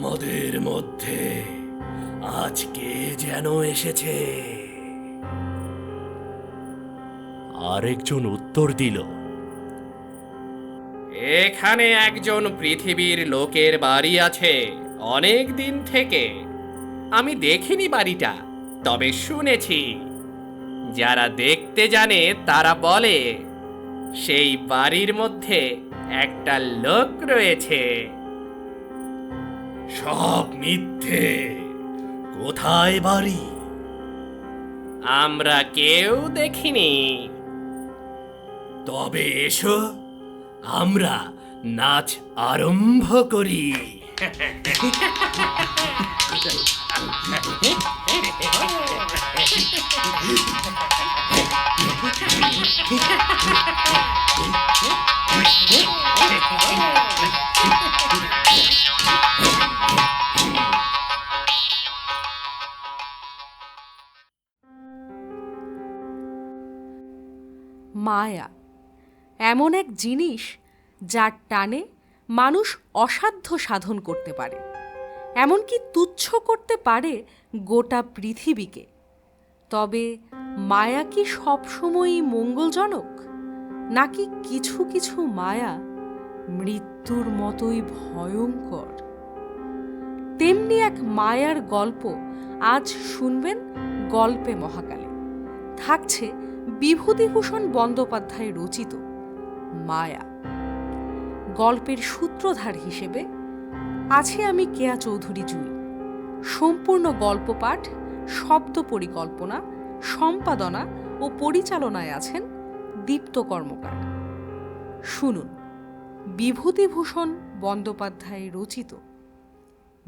আমাদের মধ্যে আজকে যেন এসেছে। আরেকজন উত্তর দিল, এখানে একজন পৃথিবীর লোকের বাড়ি আছে অনেক দিন থেকে। আমি দেখিনি বাড়িটা, তবে শুনেছি। যারা দেখতে জানে তারা বলে সেই বাড়ির মধ্যে একটা লোক রয়েছে। সব মিথ্যে। কোথায় বাড়ি? আমরা কেউ দেখিনি। তবে এসো, আমরা নাচ আরম্ভ করি। মায়া এমন এক জিনিস যার টানে মানুষ অসাধ্য সাধন করতে পারে, এমনকি তুচ্ছ করতে পারে গোটা পৃথিবীকে। তবে মায়া কি সবসময়ই মঙ্গলজনক, নাকি কিছু কিছু মায়া মৃত্যুর মতোই ভয়ঙ্কর? তেমনি এক মায়ার গল্প আজ শুনবেন গল্পে মহাকালে। থাকছে বিভূতিভূষণ বন্দ্যোপাধ্যায় রচিত মায়া। গল্পের সূত্রধার হিসেবে আছি আমি কেয়া চৌধুরী জুঁই। সম্পূর্ণ গল্প পাঠ, শব্দ পরিকল্পনা, সম্পাদনা ও পরিচালনায় আছেন দীপ্ত কর্মকার। শুনুন বিভূতিভূষণ বন্দ্যোপাধ্যায় রচিত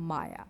মায়া।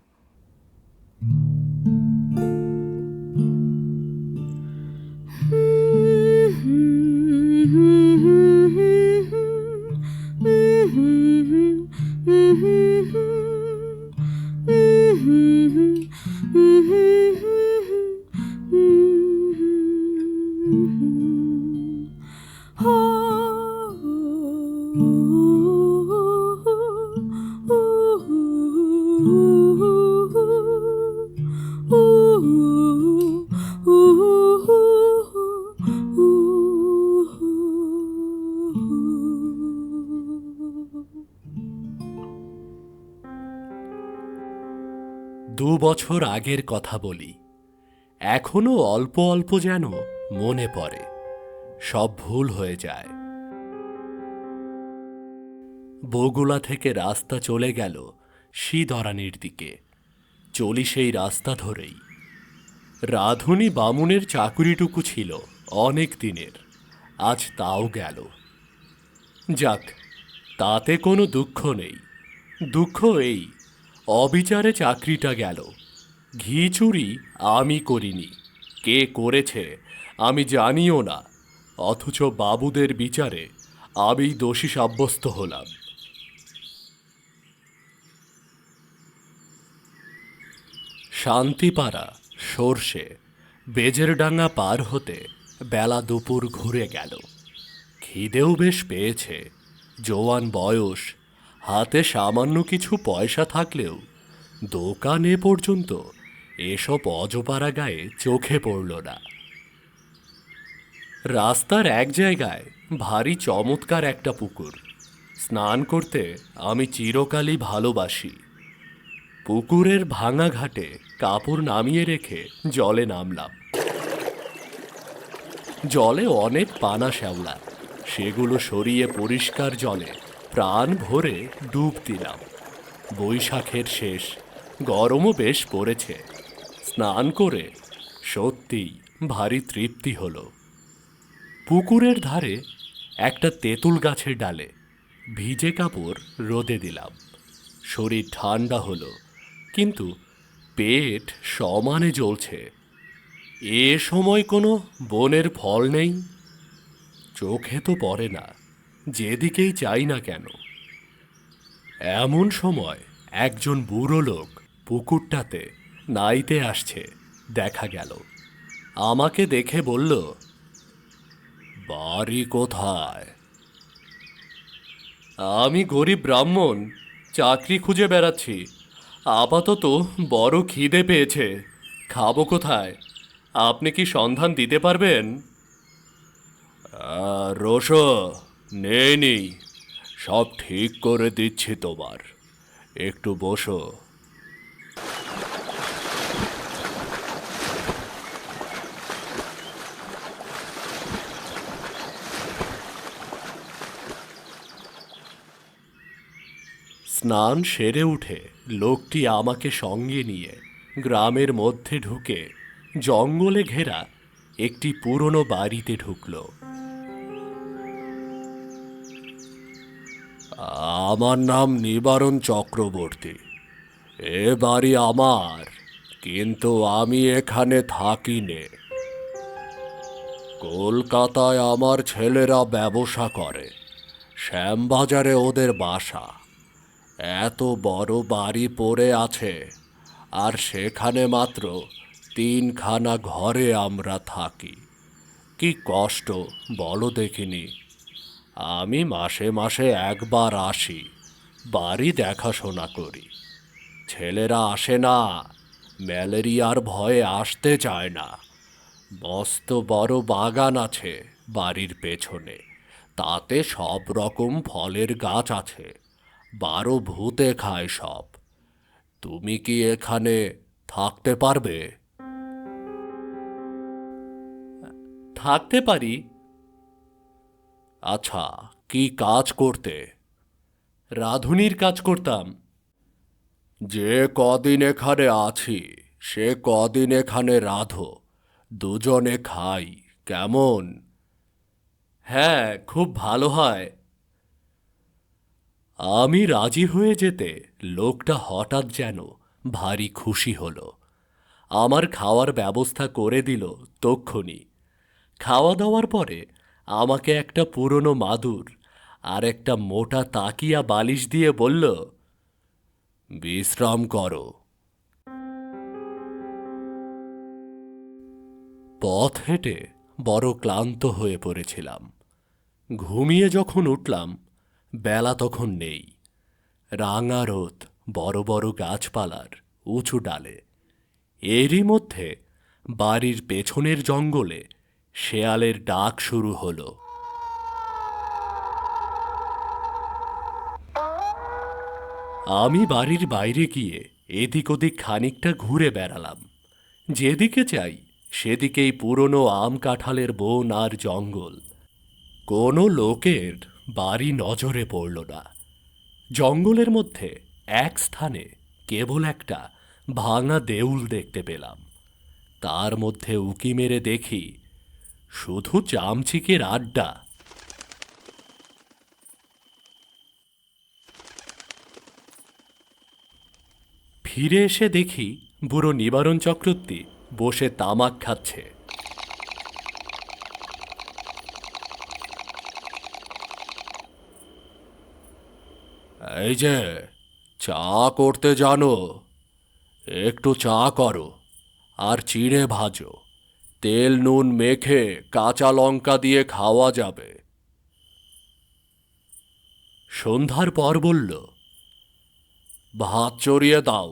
বছর আগের কথা বলি, এখনো অল্প অল্প যেন মনে পড়ে, সব ভুল হয়ে যায়। বগুলা থেকে রাস্তা চলে গেল সিধরানির দিকে। চলি সেই রাস্তা ধরেই। রাধুনী বামুনের চাকুরিটুকু ছিল অনেক দিনের, আজ তাও গেল। যাক, তাতে কোনো দুঃখ নেই। দুঃখ এই, অবিচারে চাকরিটা গেল। ঘি চুরি আমি করিনি, কে করেছে আমি জানিও না, অথচ বাবুদের বিচারে আমি দোষী সাব্যস্ত হলাম। শান্তিপাড়া, সর্ষে, বেজেরডাঙ্গা পার হতে বেলা দুপুর ঘুরে গেল। খিদেও বেশ পেয়েছে, জোয়ান বয়স, হাতে সামান্য কিছু পয়সা থাকলেও দোকানে পর্যন্ত এসব অজপাড়া গায়ে চোখে পড়ল না। রাস্তার এক জায়গায় ভারী চমৎকার একটা পুকুর। স্নান করতে আমি চিরকালই ভালোবাসি। পুকুরের ভাঙা ঘাটে কাপড় নামিয়ে রেখে জলে নামলাম। জলে অনেক পানা শ্যাওলা, সেগুলো সরিয়ে পরিষ্কার জলে প্রাণ ভরে ডুব দিলাম। বৈশাখের শেষ, গরমও বেশ পড়েছে। স্নান করে সত্যিই ভারী তৃপ্তি হলো। পুকুরের ধারে একটা তেঁতুল গাছের ডালে ভিজে কাপড় রোদে দিলাম। শরীর ঠান্ডা হলো, কিন্তু পেট সমানে জ্বলছে। এ সময় কোনো বনের ফল নেই, চোখে তো পড়ে না, যেদিকেই চাই না কেন। এমন সময় একজন বুড়ো লোক পুকুরটাতে নাইতে আসছে দেখা গেল। আমাকে দেখে বলল, বাড়ি কোথায়? আমি গরিব ব্রাহ্মণ, চাকরি খুঁজে বেড়াচ্ছি। আপাতত বড় খিদে পেয়েছে, খাবো কোথায়? আপনি কি সন্ধান দিতে পারবেন? রোশো, নেই, সব ঠিক করে দিচ্ছি তোমার, একটু বসো। স্নান সেরে উঠে লোকটি আমাকে সঙ্গে নিয়ে গ্রামের মধ্যে ঢুকে জঙ্গলে ঘেরা একটি পুরনো বাড়িতে ঢুকল। আমার নাম নিবারণ চক্রবর্তী। এ বাড়ি আমার, কিন্তু আমি এখানে থাকি নে। কলকাতায় আমার ছেলেরা ব্যবসা করে, শ্যামবাজারে ওদের বাসা। এত বড় বাড়ি পড়ে আছে, আর সেখানে মাত্র 3খানা ঘরে আমরা থাকি। কি কষ্ট বলো দেখিনি। আমি মাসে মাসে একবার আসি, বাড়ি দেখাশোনা করি। ছেলেরা আসে না, ম্যালেরিয়ার ভয়ে আসতে চায় না। মস্ত বড় বাগান আছে বাড়ির পেছনে, তাতে সব রকম ফলের গাছ আছে। 12 ভূতে খায় সব। তুমি কি এখানে থাকতে পারবে? থাকতে পারি। আচ্ছা, কি কাজ করতে? রাঁধুনির কাজ করতাম। যে কদিন এখানে আছি, সে কদিন এখানে রাঁধো, দুজনে খাই, কেমন? হ্যাঁ, খুব ভালো হয়। আমি রাজি হয়ে যেতে লোকটা হঠাৎ যেন ভারী খুশি হলো। আমার খাওয়ার ব্যবস্থা করে দিল তক্ষুনি। খাওয়া দাওয়ার পরে আমাকে একটা পুরনো মাদুর আর একটা মোটা তাকিয়া বালিশ দিয়ে বলল, বিশ্রাম করো। পথ হেঁটে বড় ক্লান্ত হয়ে পড়েছিলাম। ঘুমিয়ে যখন উঠলাম, বেলা তখন নেই। রাঙা রোদ বড় বড় গাছপালার উঁচু ডালে। এরই মধ্যে বাড়ির পেছনের জঙ্গলে শেয়ালের ডাক শুরু হলো। আমি বাড়ির বাইরে গিয়ে এদিক ওদিক খানিকটা ঘুরে বেড়ালাম। যেদিকে চাই সেদিকেই পুরনো আম কাঁঠালের বন আর জঙ্গল। কোনো লোকের বাড়ি নজরে পড়ল না। জঙ্গলের মধ্যে এক স্থানে কেবল একটা ভাঙা দেউল দেখতে পেলাম। তার মধ্যে উকি মেরে দেখি শুধু চামচিকের আড্ডা। ফিরে এসে দেখি বুড়ো নিবারণ চক্রবর্তী বসে তামাক খাচ্ছে। এই যে, চা করতে জানো? একটু চা করো, আর চিড়ে ভাজো। তেল নুন মেখে কাঁচা লঙ্কা দিয়ে খাওয়া যাবে। সন্ধ্যার পর বলল, ভাত চড়িয়ে দাও,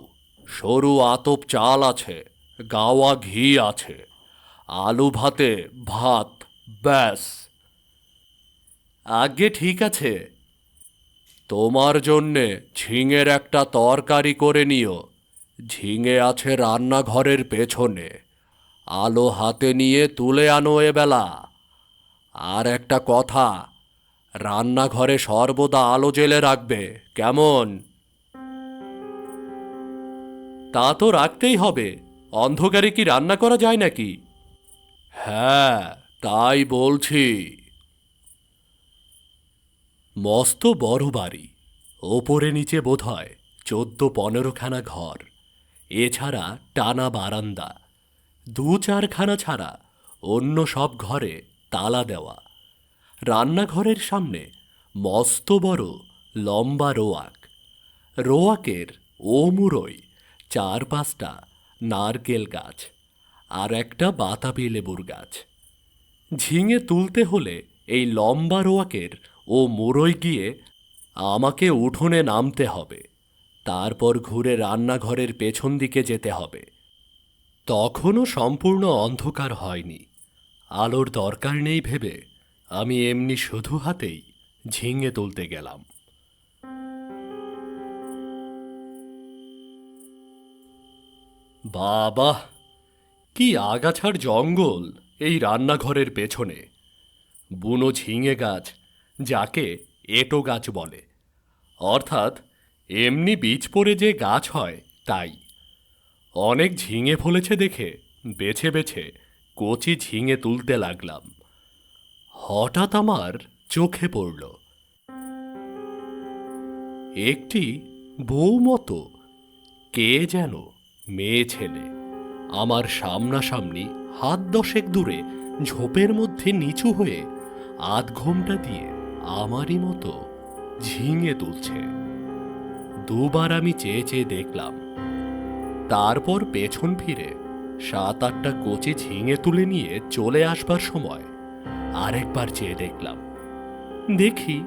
সরু আতপ চাল আছে, গাওয়া ঘি আছে, আলু ভাতে ভাত, ব্যাস। আগে ঠিক আছে। তোমার জন্যে ঝিঙের একটা তরকারি করে নিও। ঝিঙে আছে রান্নাঘরের পেছনে। আলো হাতে নিয়ে তুলে আনো এবেলা। আর একটা কথা, রান্নাঘরে সর্বদা আলো জ্বেলে রাখবে, কেমন? তা তো রাখতেই হবে, অন্ধকারে কি রান্না করা যায় নাকি? হ্যাঁ, তাই বলছি। মস্ত বড় বাড়ি, ওপরে নিচে বোধহয় 14-15খানা ঘর। এছাড়া টানা বারান্দা। 2-4খানা ছাড়া অন্য সব ঘরে তালা দেওয়া। রান্নাঘরের সামনে মস্ত বড় লম্বা রোয়াক। রোয়াকের ও মুড়োয় 4-5টা নারকেল গাছ আর একটা বাতাবি লেবুর গাছ। ঝিঙে তুলতে হলে এই লম্বা রোয়াকের ও মুড়োয় গিয়ে আমাকে উঠোনে নামতে হবে। তারপর ঘুরে রান্নাঘরের পেছন দিকে যেতে হবে। তখনও সম্পূর্ণ অন্ধকার হয়নি। আলোর দরকার নেই ভেবে আমি এমনি শুধু হাতেই ঝিঙে তুলতে গেলাম। বাবা, কি আগাছার জঙ্গল এই রান্নাঘরের পেছনে! বুনো ঝিঙে গাছ, যাকে এঁটো গাছ বলে, অর্থাৎ এমনি বীজ পড়ে যে গাছ হয় তাই। অনেক ঝিঙে ফলেছে দেখে বেছে বেছে কচি ঝিঙে তুলতে লাগলাম। হঠাৎ আমার চোখে পড়ল একটি বউ মতো কে যেন মেয়ে ছেলে আমার সামনাসামনি হাত দশেক দূরে ঝোপের মধ্যে নিচু হয়ে আধ ঘোমটা দিয়ে আমারই মতো ঝিঙে তুলছে। দুবার আমি চেয়ে চেয়ে দেখলাম, তারপর পেছন ফিরে 7-8টা কচি ঝিঙে তুলে নিয়ে চলে আসবার সময় আরেকবার চেয়ে দেখলাম, দেখি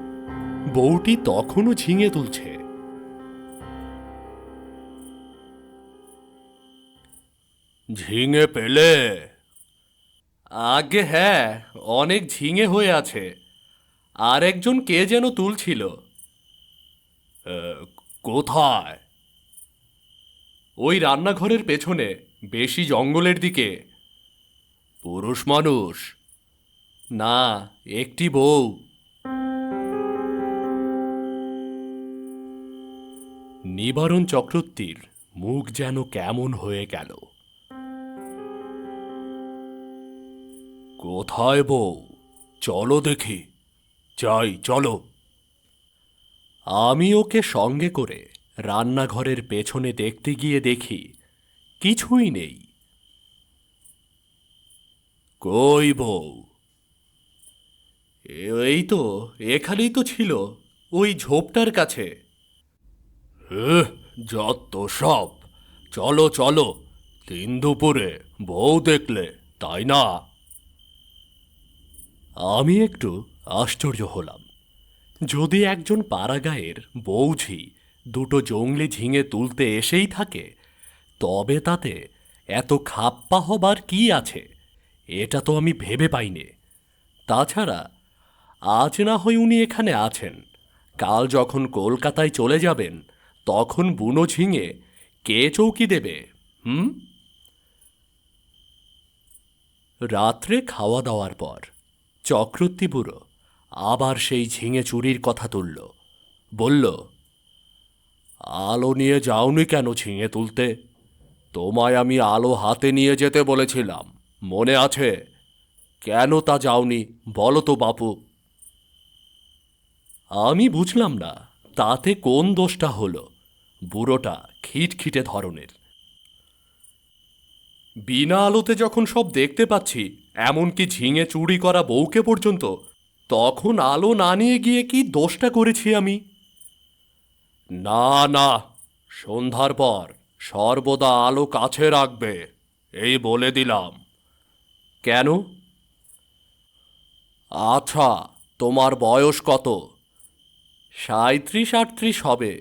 বউটি তখনও ঝিঙে তুলছে। ঝিঙে পেলে? আগে হ্যাঁ, অনেক ঝিঙে হয়ে আছে। আর একজন কে যেন তুলছিল। কোথায়? ওই রান্নাঘরের পেছনে, বেশি জঙ্গলের দিকে। পুরুষ মানুষ? না, একটি বউ। নিবারণ চক্রবর্তীর মুখ যেন কেমন হয়ে গেল। কোথায় বউ? চলো দেখি। যাই, চলো। আমি ওকে সঙ্গে করে রান্নাঘরের পেছনে দেখতে গিয়ে দেখি কিছুই নেই। কই বউ? এই তো, এখানেই তো ছিল, ওই ঝোপটার কাছে। যত সব! চলো চলো, দিন দুপুরে বউ দেখলে, তাই না? আমি একটু আশ্চর্য হলাম। যদি একজন পাড়াগাঁয়ের বউঝি দুটো জংলি ঝিঙে তুলতে এসেই থাকে, তবে তাতে এত খাপ্পা হবার কি আছে, এটা তো আমি ভেবে পাইনি। তাছাড়া আজ না হয় উনি এখানে আছেন, কাল যখন কলকাতায় চলে যাবেন তখন বুনো ঝিঙে কে চৌকি দেবে? রাত্রে খাওয়া দাওয়ার পর চক্রবর্তী বুড়ো আবার সেই ঝিঙে চুরির কথা তুলল। বলল, আলো নিয়ে যাওনি কেন ঝিঙে তুলতে? তোমায় আমি আলো হাতে নিয়ে যেতে বলেছিলাম, মনে আছে? কেন তা যাওনি বলো তো বাপু। আমি বুঝলাম না তাতে কোন দোষটা হলো। বুড়োটা খিটখিটে ধরনের। বিনা আলোতে যখন সব দেখতে পাচ্ছি, এমনকি ঝিঙে চুরি করা বউকে পর্যন্ত, তখন আলো না নিয়ে গিয়ে কি দোষটা করেছি আমি? না না, সন্ধ্যার পর সর্বদা আলো কাছে রাখবে, এই বলে দিলাম। কেন? আচ্ছা, তোমার বয়স কত? 37-38 হবে।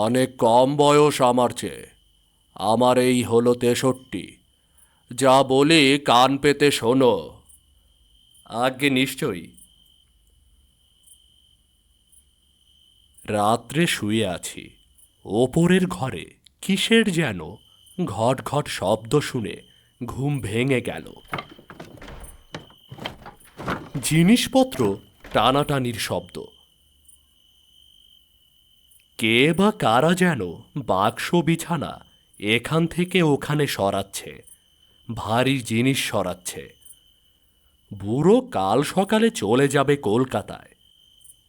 অনেক কম বয়স আমার চেয়ে। আমার এই হলো 63। যা বলি কান পেতে শোনো। আজ্ঞে, নিশ্চয়ই। রাত্রে শুয়ে আছি, ওপরের ঘরে কিসের যেন ঘট ঘট শব্দ শুনে ঘুম ভেঙে গেল। জিনিসপত্র টানাটানির শব্দ। কে বা কারা যেন বাক্স বিছানা এখান থেকে ওখানে সরাচ্ছে, ভারী জিনিস সরাচ্ছে। বুড়ো কাল সকালে চলে যাবে কলকাতায়,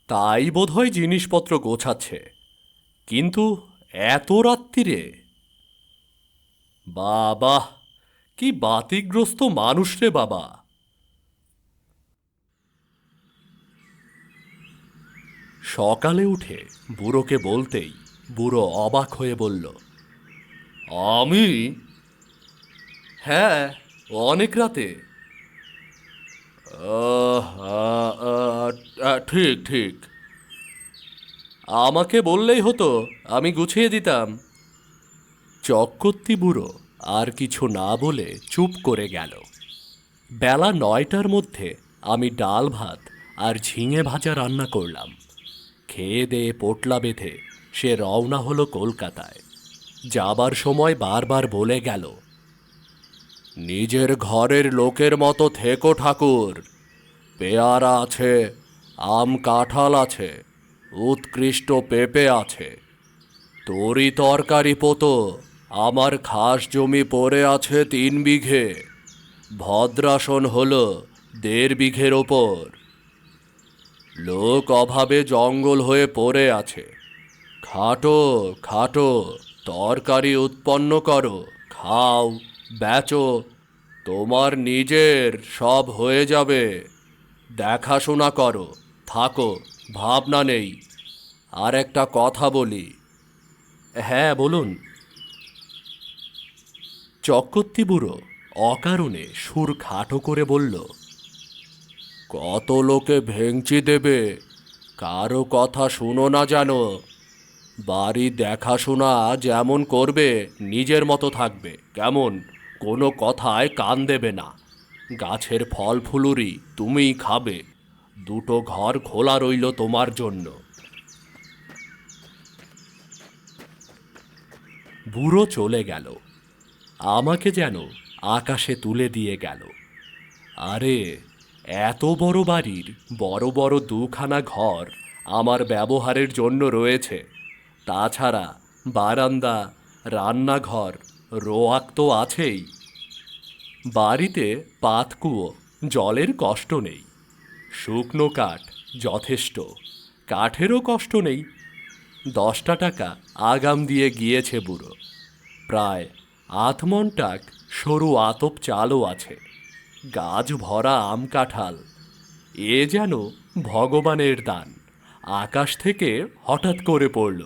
তাই বোধহয় জিনিসপত্র গোছাচ্ছে। কিন্তু এত রাত্রিরে! বাবা, কি বাতিগ্রস্ত মানুষ রে বাবা! সকালে উঠে বুড়োকে বলতেই বুড়ো অবাক হয়ে বলল, আমি? হ্যাঁ, অনেক রাতে। ঠিক ঠিক। আমাকে বললেই হতো, আমি গুছিয়ে দিতাম। চক্রবর্তী বুড়ো আর কিছু না বলে চুপ করে গেল। বেলা 9টার মধ্যে আমি ডাল ভাত আর ঝিঙে ভাজা রান্না করলাম। খেয়ে দেয়ে পোটলা বেঁধে সে রওনা হলো কলকাতায়। যাবার সময় বারবার বলে গেল, নিজের ঘরের লোকের মতো থেকো ঠাকুর। পেয়ারা আছে, আম কাঁঠাল আছে, উৎকৃষ্ট পেঁপে আছে। তরি তরকারি পোতো, আমার খাস জমি পড়ে আছে 3 বিঘে, ভদ্রাসন হলো 1.5 বিঘের ওপর। লোক অভাবে জঙ্গল হয়ে পড়ে আছে। খাটো খাটো, তরকারি উৎপন্ন করো, খাও, বেচো, তোমার নিজের সব হয়ে যাবে। দেখাশোনা করো, থাকো, ভাবনা নেই। আর একটা কথা বলি। হ্যাঁ, বলুন। চক্রবর্তী বুড়ো অকারণে সুর খাটো করে বলল, কত লোকে ভেঙচি দেবে, কারো কথা শুনো না জানো। বাড়ি দেখাশোনা যেমন করবে নিজের মতো থাকবে, কেমন? কোনো কথায় কান দেবে না। গাছের ফল ফুলুরি তুমিই খাবে। 2টো ঘর খোলা রইল তোমার জন্য। বুড়ো চলে গেল, আমাকে যেন আকাশে তুলে দিয়ে গেল। আরে, এত বড় বাড়ির বড় বড় 2খানা ঘর আমার ব্যবহারের জন্য রয়েছে। তাছাড়া বারান্দা, রান্নাঘর, রোয়াক তো আছেই। বাড়িতে পাতকুয়ো, জলের কষ্ট নেই। শুকনো কাঠ যথেষ্ট, কাঠেরও কষ্ট নেই। 10টা টাকা আগাম দিয়ে গিয়েছে বুড়ো। প্রায় 8 মণ টাক সরু আতপ চালও আছে। গাছ ভরা আম কাঁঠাল। এ যেন ভগবানের দান, আকাশ থেকে হঠাৎ করে পড়ল।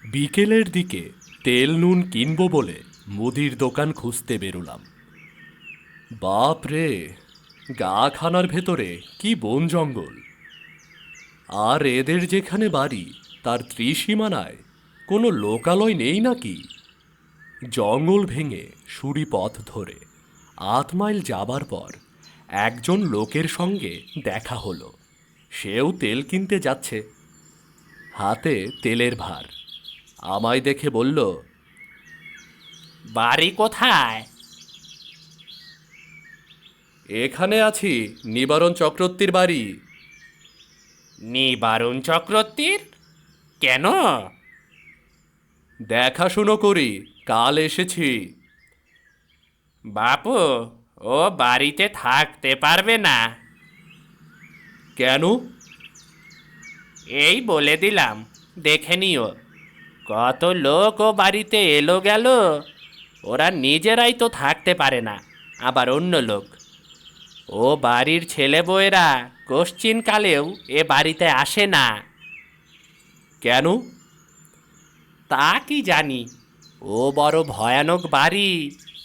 বিকেলের দিকে তেল নুন কিনবো বলে মুদির দোকান খুঁজতে বেরোলাম। বাপ রে, গা খানার ভেতরে কি বন জঙ্গল! আর এদের যেখানে বাড়ি তার ত্রিসীমানায় কোনো লোকালয় নেই নাকি? জঙ্গল ভেঙে সুড়ি পথ ধরে 8 মাইল যাবার পর একজন লোকের সঙ্গে দেখা হলো। সেও তেল কিনতে যাচ্ছে, হাতে তেলের ভার। আমায় দেখে বলল, বাড়ি কোথায়? এখানে আছি, নিবারণ চক্রবর্তীর বাড়ি। নিবারণ চক্রবর্তীর? কেন? দেখাশুনো করি, কাল এসেছি। বাপু, ও বাড়িতে থাকতে পারবে না। কেন? এই বলে দিলাম, দেখে নিও। কত লোক ও বাড়িতে এলো গেল, ওরা নিজেরাই তো থাকতে পারে না, আবার অন্য লোক। ও বাড়ির ছেলে বউয়েরা কোশ্চিনকালেও এ বাড়িতে আসে না। কেন? তা কি জানি। ও বড় ভয়ানক বাড়ি,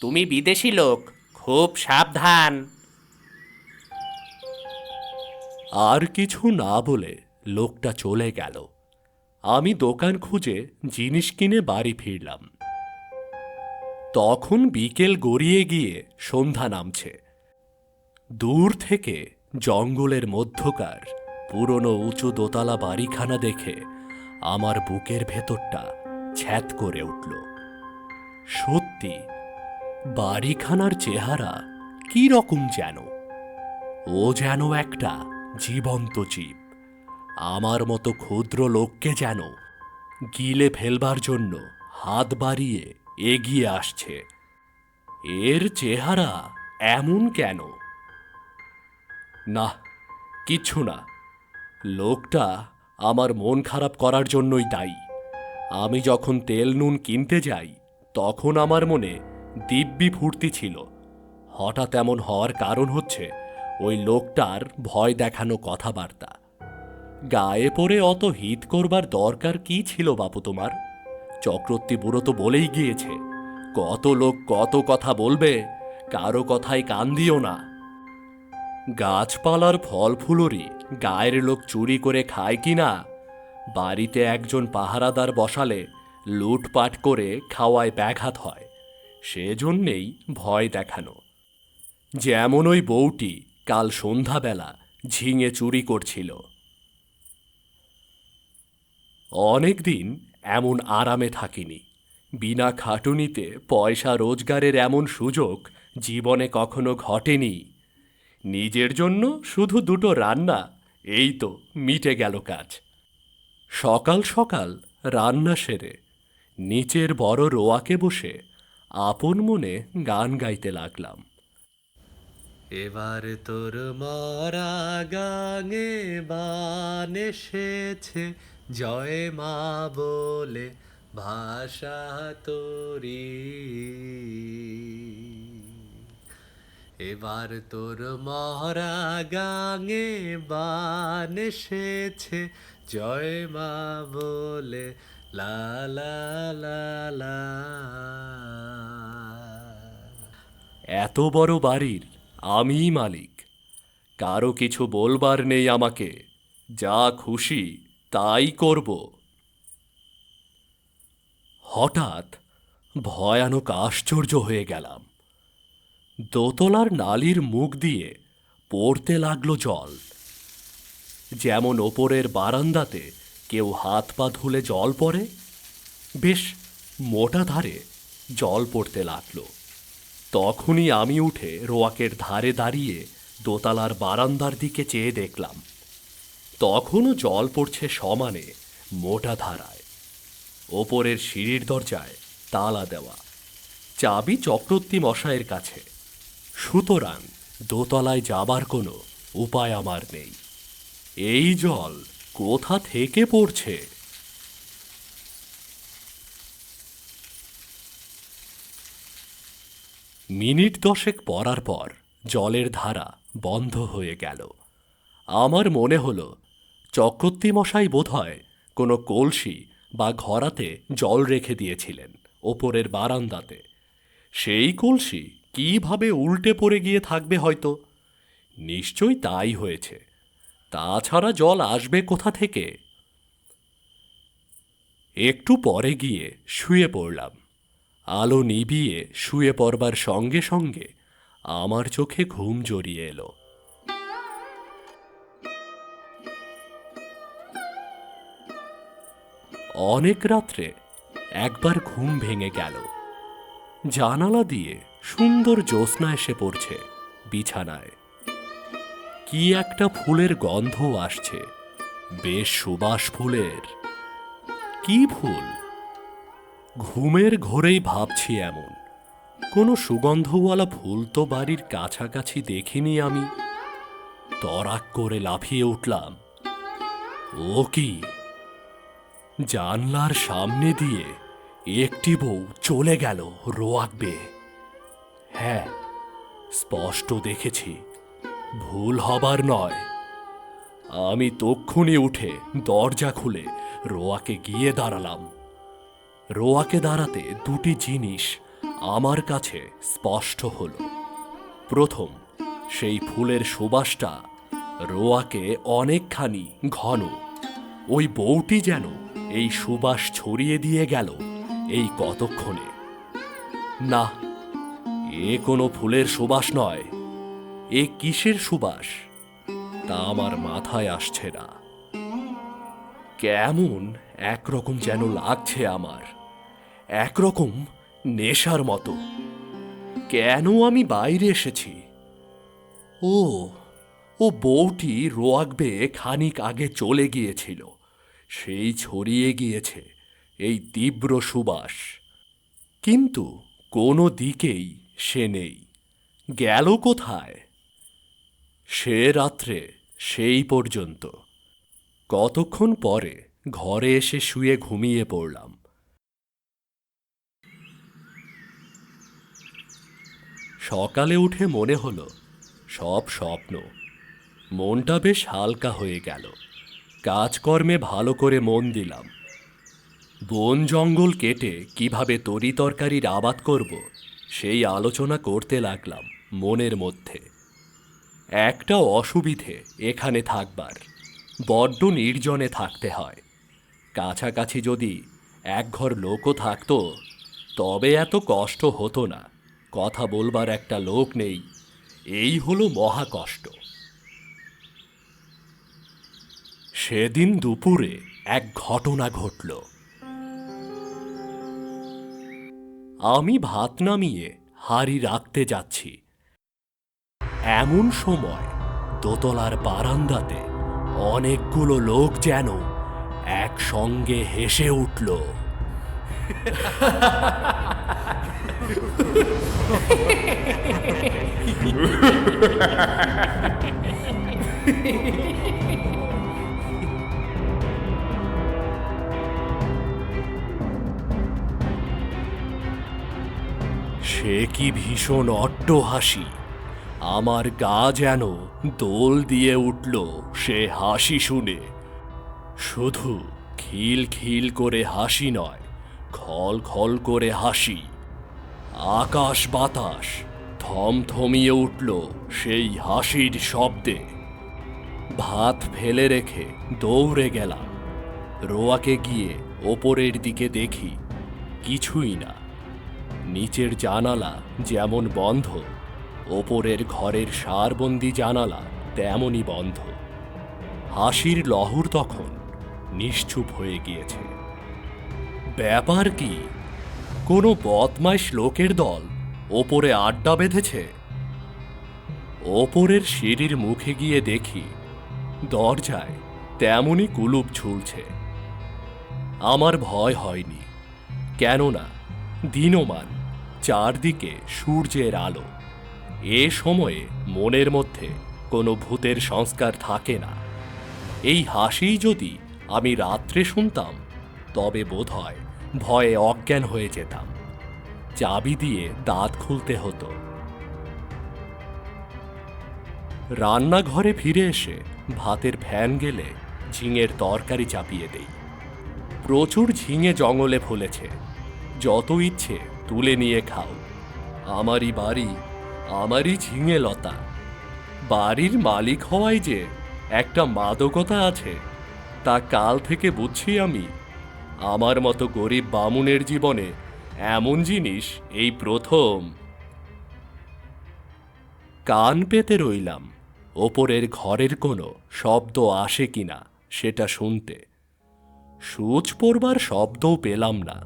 তুমি বিদেশি লোক, খুব সাবধান। আর কিছু না বলে লোকটা চলে গেল। আমি দোকান খুঁজে জিনিস কিনে বাড়ি ফিরলাম। তখন বিকেল গড়িয়ে গিয়ে সন্ধ্যা নামছে। দূর থেকে জঙ্গলের মধ্যকার পুরনো উঁচু দোতলা বাড়িখানা দেখে আমার বুকের ভেতরটা ছ্যাঁত করে উঠল। সত্যি, বাড়িখানার চেহারা কি রকম যেন। ও যেন একটা জীবন্ত জীব, আমার মতো ক্ষুদ্র লোককে যেন গিলে ফেলবার জন্য হাত বাড়িয়ে এগিয়ে আসছে। এর চেহারা এমন কেন? না, কিচ্ছু না। লোকটা আমার মন খারাপ করার জন্যই দায়ী। আমি যখন তেল নুন কিনতে যাই তখন আমার মনে দিব্যি ফুর্তি ছিল। হঠাৎ এমন হওয়ার কারণ হচ্ছে ওই লোকটার ভয় দেখানো কথাবার্তা। গায়ে পড়ে অত হিত করবার দরকার কি ছিল বাপু তোমার? চক্রবর্তী বুড়ো তো বলেই গিয়েছে, কত লোক কত কথা বলবে, কারো কথায় কান দিও না। গাছপালার ফল ফুলরি গায়ের লোক চুরি করে খায় কি না? বাড়িতে একজন পাহারাদার বসালে লুটপাট করে খাওয়ায় ব্যাঘাত হয়, সেজন্যেই ভয় দেখানো। যেমন ওই বউটি কাল সন্ধ্যাবেলা ঝিঙে চুরি করছিল। অনেকদিন এমন আরামে থাকিনি। বিনা খাটুনিতে পয়সা রোজগারের এমন সুযোগ জীবনে কখনো ঘটেনি। নিজের জন্য শুধু দুটো রান্না, এই তো মিটে গেল কাজ। সকাল সকাল রান্না সেরে নিচের বড় রোয়াকে বসে আপন মনে গান গাইতে লাগলাম। এবার তোর মরা গাঙে বান এসেছে, জয় মা বলে ভাষা তোরি। এবার তোর মরা গাঙে বান এসেছে, জয় মা বলে লা লা লা লা। এত বড় বাড়ির আমিই মালিক, কারো কিছু বলবার নেই আমাকে, যা খুশি তাই করব। হঠাৎ ভয়ানক আশ্চর্য হয়ে গেলাম। দোতলার নালির মুখ দিয়ে পড়তে লাগলো জল। যেমন ওপরের বারান্দাতে কেউ হাত পা ধুলে জল পড়ে, বেশ মোটা ধারে জল পড়তে লাগলো। তখনই আমি উঠে রোয়াকের ধারে দাঁড়িয়ে দোতলার বারান্দার দিকে চেয়ে দেখলাম, তখনও জল পড়ছে সমানে মোটা ধারায়। ওপরের সিঁড়ির দরজায় তালা দেওয়া, চাবি চক্রবর্তী মশাইয়ের কাছে। সুতরাং দোতলায় যাবার কোনো উপায় আমার নেই। এই জল কোথা থেকে পড়ছে? মিনিট 10 পরার পর জলের ধারা বন্ধ হয়ে গেল। আমার মনে হলো চক্রবর্তী মশাই বোধহয় কোনো কলসি বা ঘরাতে জল রেখে দিয়েছিলেন ওপরের বারান্দাতে। সেই কলসি কিভাবে উল্টে পড়ে গিয়ে থাকবে হয়তো। নিশ্চয়ই তাই হয়েছে, তাছাড়া জল আসবে কোথা থেকে? একটু পরে গিয়ে শুয়ে পড়লাম। আলো নিভিয়ে শুয়ে পড়বার সঙ্গে সঙ্গে আমার চোখে ঘুম জড়িয়ে এলো। অনেক রাত্রে একবার ঘুম ভেঙে গেল। জানালা দিয়ে সুন্দর জ্যোৎস্না এসে পড়ছে বিছানায়। কি একটা ফুলের গন্ধ আসছে, বেশ সুবাস ফুলের। কি ফুল? ঘুমের ঘোরেই ভাবছি এমন কোনো সুগন্ধওয়ালা ফুল তো বাড়ির কাছাকাছি দেখিনি আমি। তড়াক করে লাফিয়ে উঠলাম। ও কি! জানলার সামনে দিয়ে একটি বউ চলে গেল রোয়াক বেয়ে। হ্যাঁ, স্পষ্ট দেখেছি, ভুল হবার নয়। আমি তক্ষুনি উঠে দরজা খুলে রোয়াকে গিয়ে দাঁড়ালাম। রোয়াকে দাঁড়াতে দুটি জিনিস আমার কাছে স্পষ্ট হলো। প্রথম, সেই ফুলের সুবাসটা রোয়াকে অনেকখানি ঘন। ওই বউটি যেন এই সুবাস ছড়িয়ে দিয়ে গেল এই কতক্ষণে। না, এ কোনো ফুলের সুবাস নয়। এ কিসের সুবাস তা আমার মাথায় আসছে না। কেমন একরকম যেন লাগছে আমার, একরকম নেশার মতো। কেন আমি বাইরে এসেছি? ও ও বউটি রোয়াক বেয়ে খানিক আগে চলে গিয়েছিল, সেই ছড়িয়ে গিয়েছে এই তীব্র সুবাস। কিন্তু কোনো দিকেই সে নেই। গেল কোথায়? সে রাত্রে সেই পর্যন্ত। কতক্ষণ পরে ঘরে এসে শুয়ে ঘুমিয়ে পড়লাম। সকালে উঠে মনে হলো সব স্বপ্ন। মনটা বেশ হালকা হয়ে গেল। কাজকর্মে ভালো করে মন দিলাম। বন জঙ্গল কেটে কিভাবে তরি তরকারির আবাদ করব সেই আলোচনা করতে লাগলাম মনের মধ্যে। একটা অসুবিধে এখানে থাকবার, বড্ড নির্জনে থাকতে হয়। কাছাকাছি যদি একঘর লোকও থাকতো তবে এত কষ্ট হতো না। কথা বলবার একটা লোক নেই, এই হলো মহা কষ্ট। সেদিন দুপুরে এক ঘটনা ঘটল। আমি ভাত নামিয়ে হাঁড়ি রাখতে যাচ্ছি, এমন সময় দোতলার বারান্দাতে অনেকগুলো লোক যেন একসঙ্গে হেসে উঠল। সে কি ভীষণ অট্টহাসি! আমার গা যেন দোল দিয়ে উঠল সে হাসি শুনে। শুধু খিল খিল করে হাসি নয়, খল খল করে হাসি। আকাশ বাতাস থমথমিয়ে উঠল সেই হাসির শব্দে। ভাত ফেলে রেখে দৌড়ে গেলাম। রোয়াকে গিয়ে ওপরের দিকে দেখি, কিছুই না। নিচের জানালা যেমন বন্ধ, ওপরের ঘরের সারবন্দি জানালা তেমনই বন্ধ। হাসির লহর তখন নিশ্চুপ হয়ে গিয়েছে। ব্যাপার কি? কোনো বদমাইশ লোকের দল ওপরে আড্ডা বেঁধেছে। ওপরের সিঁড়ির মুখে গিয়ে দেখি দরজায় তেমনই কুলুপ ঝুলছে। আমার ভয় হয়নি, কেননা দিনমান, চারদিকে সূর্যের আলো। এ সময়ে মনের মধ্যে কোনো ভূতের সংস্কার থাকে না। এই হাসি যদি আমি রাত্রে শুনতাম তবে বোধহয় ভয়ে অজ্ঞান হয়ে যেতাম। চাবি দিয়ে দাঁত খুলতে হতো। রান্নাঘরে ফিরে এসে ভাতের ফ্যান গেলে ঝিঙের তরকারি চাপিয়ে দেই। প্রচুর ঝিঙে জঙ্গলে ফলেছে, যত ইচ্ছে তুলে নিয়ে খাও। আমারই বাড়ি, আমারই ঝিঙে লতা। বাড়ির মালিক হওয়ায় যে একটা মাদকতা আছে তা কাল থেকে বুঝছি আমি। আমার মতো গরিব বামুনের জীবনে এমন জিনিস এই প্রথম। কান পেতে রইলাম ওপরের ঘরের কোনো শব্দ আসে কিনা সেটা শুনতে। সূচ পড়বার শব্দও পেলাম না।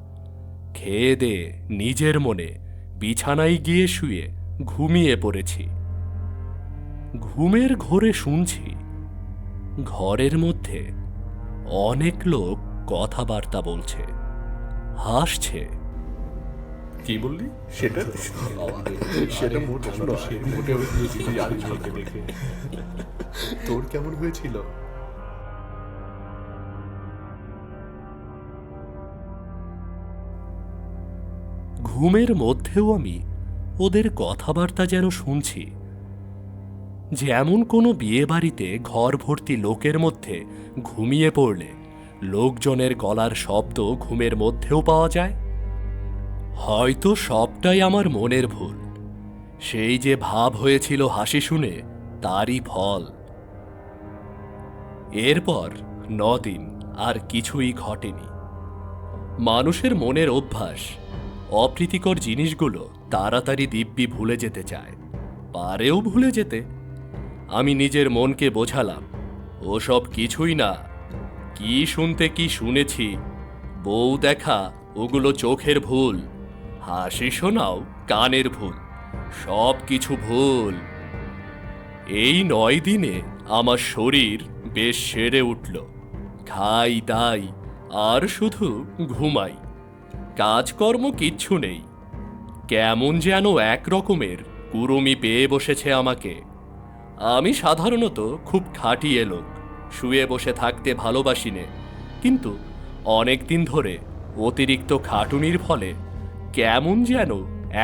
খেয়ে দেয়ে নিজের মনে বিছানায় গিয়ে শুয়ে ঘুমিয়ে পড়েছি। ঘুমের ঘোরে শুনছি ঘরের মধ্যে অনেক লোক কথাবার্তা বলছে, হাসছে। কি বললি সেটা? সেটা মোটেও নয়, মোটেও দেখে। তোর কেমন হয়েছিল? ঘুমের মধ্যেও আমি ওদের কথাবার্তা যেন শুনছি। যেমন কোনো বিয়ে বাড়িতে ঘর ভর্তি লোকের মধ্যে ঘুমিয়ে পড়লে লোকজনের গলার শব্দ ঘুমের মধ্যেও পাওয়া যায়। হয়তো সবটাই আমার মনের ভুল। সেই যে ভাব হয়েছিল হাসি শুনে, তারই ফল। এরপর 9 দিন আর কিছুই ঘটেনি। মানুষের মনের অভ্যাস অপ্রীতিকর জিনিসগুলো তাড়াতাড়ি দিব্যি ভুলে যেতে চায়, পারেও ভুলে যেতে। আমি নিজের মনকে বোঝালাম ওসব কিছুই না। কি শুনতে কি শুনেছি, বউ দেখা ওগুলো চোখের ভুল, হাসি শোনাও কানের ভুল, সব কিছু ভুল। এই 9 দিনে আমার শরীর বেশ সেরে উঠল। খাই দাই আর শুধু ঘুমাই, কাজকর্ম কিচ্ছু নেই। কেমন যেন এক রকমের কুড়ুমি পেয়ে বসেছে আমাকে। আমি সাধারণত খুব খাটিয়ে লোক, শুয়ে বসে থাকতে ভালোবাসি নে, কিন্তু অনেক দিন ধরে অতিরিক্ত খাটুনির ফলে কেমন যেন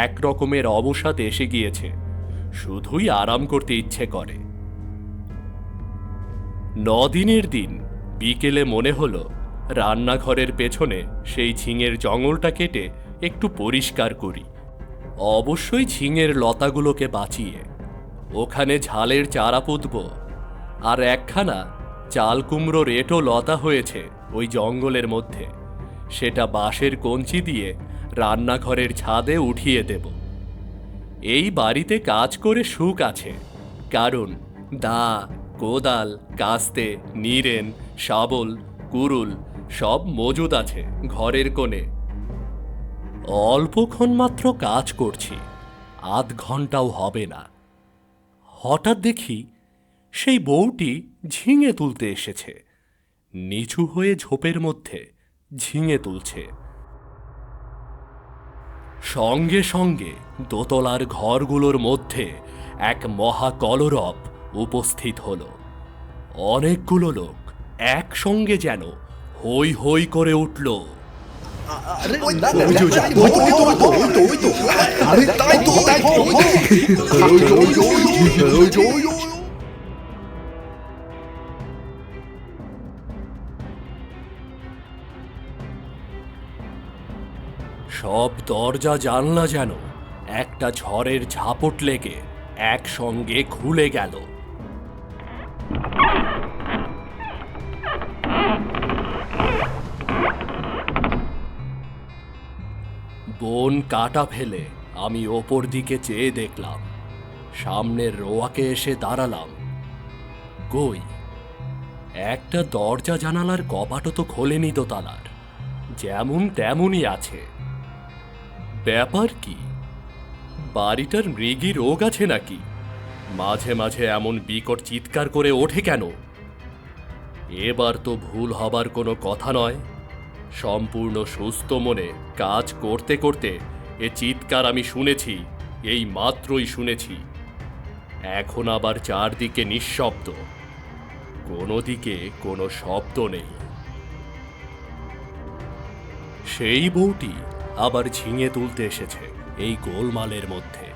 এক রকমের অবসাদ এসে গিয়েছে, শুধুই আরাম করতে ইচ্ছে করে। 9 দিনের দিন বিকেলে মনে হলো রান্নাঘরের পেছনে সেই ঝিঙের জঙ্গলটা কেটে একটু পরিষ্কার করি, অবশ্যই ঝিঙের লতাগুলোকে বাঁচিয়ে। ওখানে ঝালের চারা পুঁতব, আর একখানা চাল কুমড়োর এঁটো লতা হয়েছে ওই জঙ্গলের মধ্যে, সেটা বাঁশের কঞ্চি দিয়ে রান্নাঘরের ছাদে উঠিয়ে দেব। এই বাড়িতে কাজ করে সুখ আছে, কারণ দা, কোদাল, কাস্তে, নিরেন, শাবল, কুরুল সব মজুদ আছে ঘরের কোণে। অল্পক্ষণ মাত্র কাজ করছি, আধ ঘন্টাও হবে না। হঠাৎ দেখি সেই বউটি ঝিঙে তুলতে এসেছে, নিচু হয়ে ঝোপের মধ্যে ঝিঙে তুলছে। সঙ্গে সঙ্গে দোতলার ঘরগুলোর মধ্যে এক মহা কলরব উপস্থিত হলো। অনেকগুলো লোক একসঙ্গে যেন হই হই করে উঠল। সব দরজা জানলা যেন একটা ঝড়ের ঝাপট লেগে একসঙ্গে খুলে গেল। বন কাটা ফেলে আমি ওপর দিকে চেয়ে দেখলাম, সামনের রোয়াকে এসে দাঁড়ালাম। কই, একটা দরজা জানালার কপাটও তো খোলেনি দোতলার, যেমন তেমনই আছে। ব্যাপার কি? বাড়িটার মৃগী রোগ আছে নাকি? মাঝে মাঝে এমন বিকট চিৎকার করে ওঠে কেন? এবার তো ভুল হবার কোনো কথা নয়। সম্পূর্ণ সুস্থ মনে কাজ করতে করতে এ চিৎকার আমি শুনেছি, এই মাত্রই শুনেছি। এখন আবার চারদিকে নিঃশব্দ, কোনো দিকে কোনো শব্দ নেই। সেই বউটি আবার ঝিঙে তুলতে এসেছে এই গোলমালের মধ্যে।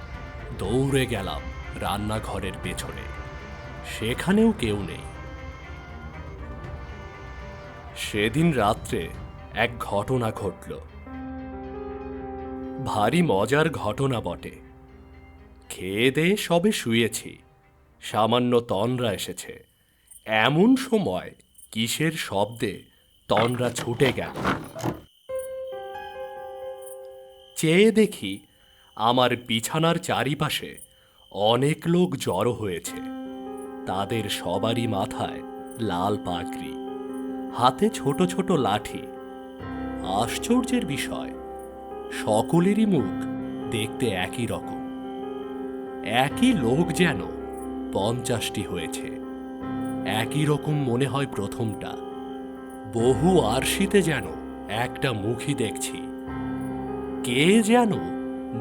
দৌড়ে গেলাম রান্নাঘরের পেছনে, সেখানেও কেউ নেই। সেদিন রাত্রে এক ঘটনা ঘটল, ভারী মজার ঘটনা বটে। খেয়ে দেয়ে সবে শুয়েছি, সামান্য তনরা এসেছে। এমন সময় কিসের শব্দে তনরা ছুটে গেল। চেয়ে দেখি আমার বিছানার চারিপাশে অনেক লোক জড়ো হয়েছে। তাদের সবারই মাথায় লাল পাগড়ি, হাতে ছোট ছোট লাঠি। আশ্চর্যের বিষয়, সকলেরই মুখ দেখতে একই রকম। একই লোক যেন 50টি হয়েছে। একই রকম মনে হয় প্রথমটা। বহু আরশিতে যেন একটা মুখই দেখছি। কে যেন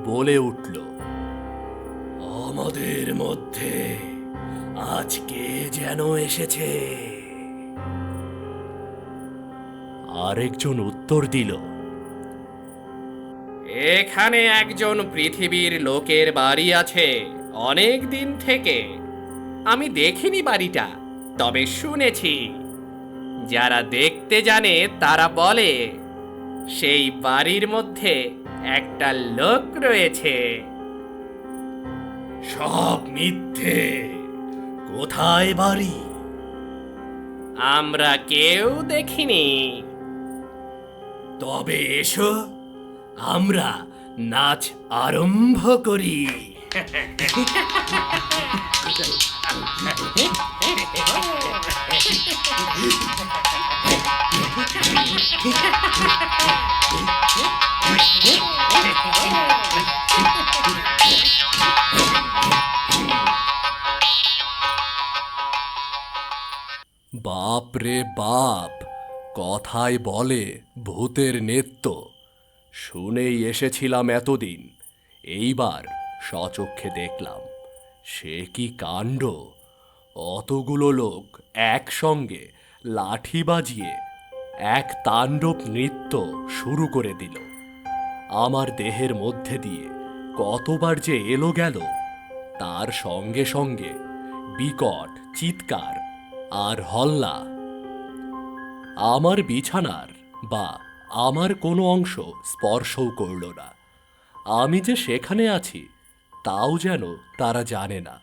বলে উঠল, আমাদের মধ্যে আজ কে যেন এসেছে। আরেকজন উত্তর দিল, এখানে একজন পৃথিবীর লোকের বাড়ি আছে অনেক দিন থেকে। আমি দেখিনি বাড়িটা, তবে শুনেছি। যারা দেখতে জানে তারা বলে সেই বাড়ির মধ্যে একটা লোক রয়েছে। সব মিথ্যে। কোথায় বাড়ি? আমরা কেউ দেখিনি। তবে এসো, আমরা নাচ আরম্ভ করি। বাপ রে বাপ, কথায় বলে ভূতের নেত্য। শুনেই এসেছিলাম এতদিন, এইবার স্বচক্ষে দেখলাম। সে কি কাণ্ড! অতগুলো লোক একসঙ্গে লাঠি বাজিয়ে এক তাণ্ডব নৃত্য শুরু করে দিল। আমার দেহের মধ্যে দিয়ে কতবার যে এলো গেল, তার সঙ্গে সঙ্গে বিকট চিৎকার আর হল্লা। আমার বিছানার বা আমার কোনো অংশ স্পর্শও করল না। আমি যে সেখানে আছি তাও যেন তারা জানে না।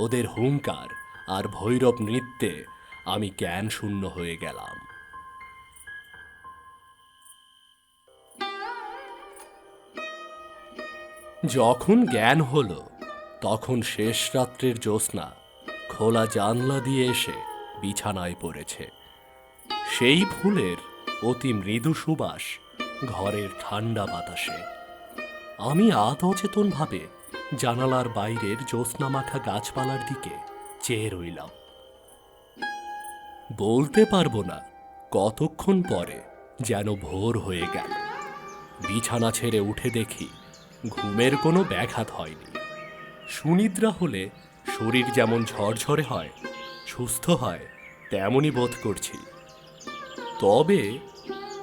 ওদের হুঙ্কার আর ভৈরব নৃত্যে আমি জ্ঞান শূন্য হয়ে গেলাম। যখন জ্ঞান হলো তখন শেষ রাত্রের জ্যোৎস্না খোলা জানলা দিয়ে এসে বিছানায় পড়েছে। সেই ফুলের অতি মৃদু সুবাস ঘরের ঠান্ডা বাতাসে। আমি আধ অচেতনভাবে জানালার বাইরের জ্যোৎস্না মাখা গাছপালার দিকে চেয়ে রইলাম। বলতে পারবো না কতক্ষণ পরে যেন ভোর হয়ে গেল। বিছানা ছেড়ে উঠে দেখি ঘুমের কোনো ব্যাঘাত হয়নি। সুনিদ্রা হলে শরীর যেমন ঝরঝরে হয়, সুস্থ হয়, তেমনই বোধ করছি। তবে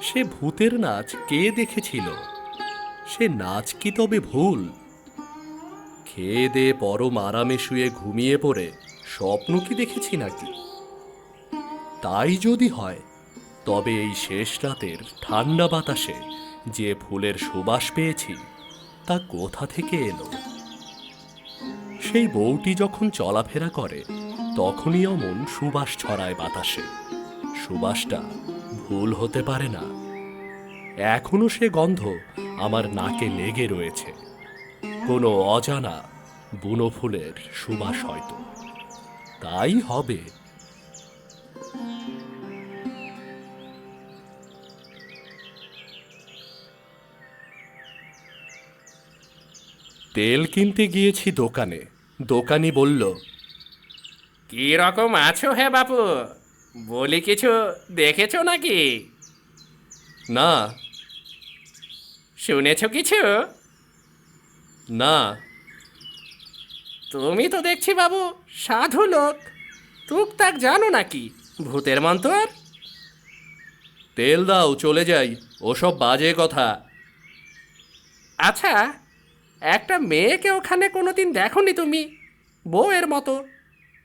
সে ভূতের নাচ কে দেখেছিল? সে নাচ কি তবে ভুল? খেয়ে দেয়ে পরম আরামে শুয়ে ঘুমিয়ে পড়ে স্বপ্ন কি দেখেছি নাকি? তাই যদি হয় তবে এই শেষ রাতের ঠান্ডা বাতাসে যে ফুলের সুবাস পেয়েছি তা কোথা থেকে এলো? সেই বউটি যখন চলাফেরা করে তখনই অমন সুবাস ছড়ায় বাতাসে। সুবাসটা ভুল হতে পারে না। এখনো সে গন্ধ আমার নাকে লেগে রয়েছে। কোনো অজানা বুনো ফুলের সুবাস হয়তো। তাই হবে। তেল কিনতে গিয়েছি দোকানে। দোকানি বলল, কি রকম আছো হে বাপু? বলি কিছু দেখেছো নাকি? না। শুনেছো কিছু? না। তুমি তো দেখছি বাবু সাধু লোক, টুকটাক জানো নাকি ভূতের মন্তর? তেল দাও, চলে যাই। ওসব বাজে কথা। আচ্ছা, একটা মেয়েকে ওখানে কোনোদিন দেখোনি তুমি? বউয়ের মতো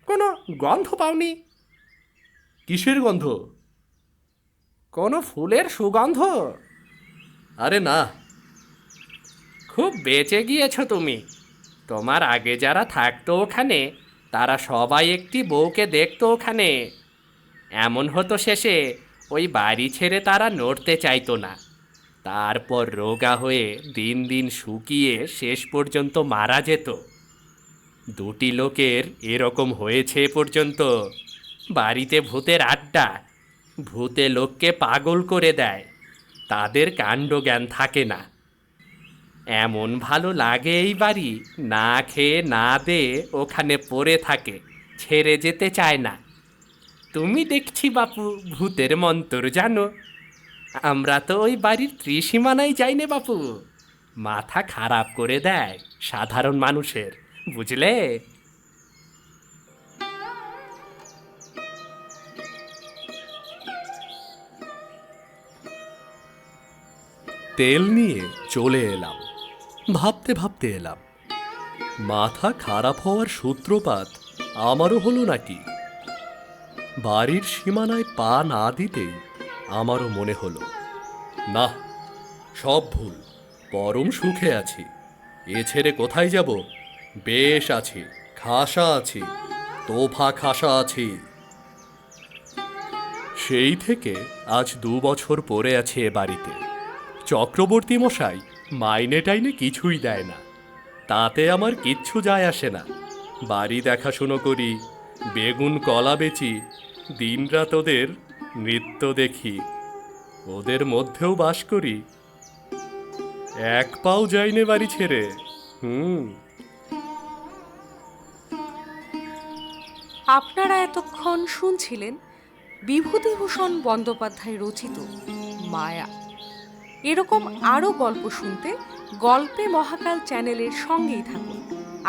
কোনো গন্ধ পাওনি? কিসের গন্ধ? কোনো ফুলের সুগন্ধ? আরে না। খুব বেঁচে গিয়েছো তুমি। তোমার আগে যারা থাকতো ওখানে তারা সবাই একটি বউকে দেখতো ওখানে। এমন হতো শেষে ওই বাড়ি ছেড়ে তারা নড়তে চাইতো না। তারপর রোগা হয়ে দিন দিন শুকিয়ে শেষ পর্যন্ত মারা যেত। দুটি লোকের এরকম হয়েছে এ পর্যন্ত। বাড়িতে ভূতের আড্ডা। ভূতে লোককে পাগল করে দেয়। তাদের কাণ্ডজ্ঞান থাকে না। এমন ভালো লাগে এই বাড়ি, না খেয়ে না দে ওখানে পড়ে থাকে, ছেড়ে যেতে চায় না। তুমি দেখছি বাপু ভূতের মন্তর জানো। আমরা তো ওই বাড়ির ত্রিসীমানায় যাইনে বাপু। মাথা খারাপ করে দেয় সাধারণ মানুষের, বুঝলে? তেল নিয়ে চলে এলাম। ভাবতে ভাবতে এলাম, মাথা খারাপ হওয়ার সূত্রপাত আমারও হলো নাকি? বাড়ির সীমানায় পা না দিতেই আমারও মনে হলো, না, সব ভুল। পরম সুখে আছি। এ ছেড়ে কোথায় যাব? বেশ আছি, খাসা আছি, তোফা খাসা আছি। সেই থেকে আজ 2 বছর পরে আছি এ বাড়িতে। চক্রবর্তী মশাই মাইনে টাইনে কিছুই দেয় না। তাতে আমার কিচ্ছু যায় আসে না। বাড়ি দেখাশুনো করি, বেগুন কলা বেচি, দিনরাত ওদের নৃত্য দেখি, ওদের মধ্যেও বাস করি। এক পাও যাইনে বাড়ি ছেড়ে। আপনারা এতক্ষণ শুনছিলেন বিভূতিভূষণ বন্দ্যোপাধ্যায় রচিত মায়া। এরকম আরও গল্প শুনতে গল্পে মহাকাল চ্যানেলের সঙ্গেই থাকুন।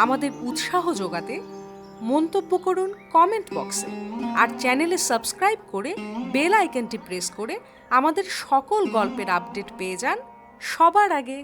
আমাদের উৎসাহ যোগাতে মন্তব্য করুন কমেন্ট বক্সে, আর চ্যানেলে সাবস্ক্রাইব করে বেল আইকনটি প্রেস করে আমাদের সকল গল্পের আপডেট পেয়ে যান সবার আগে।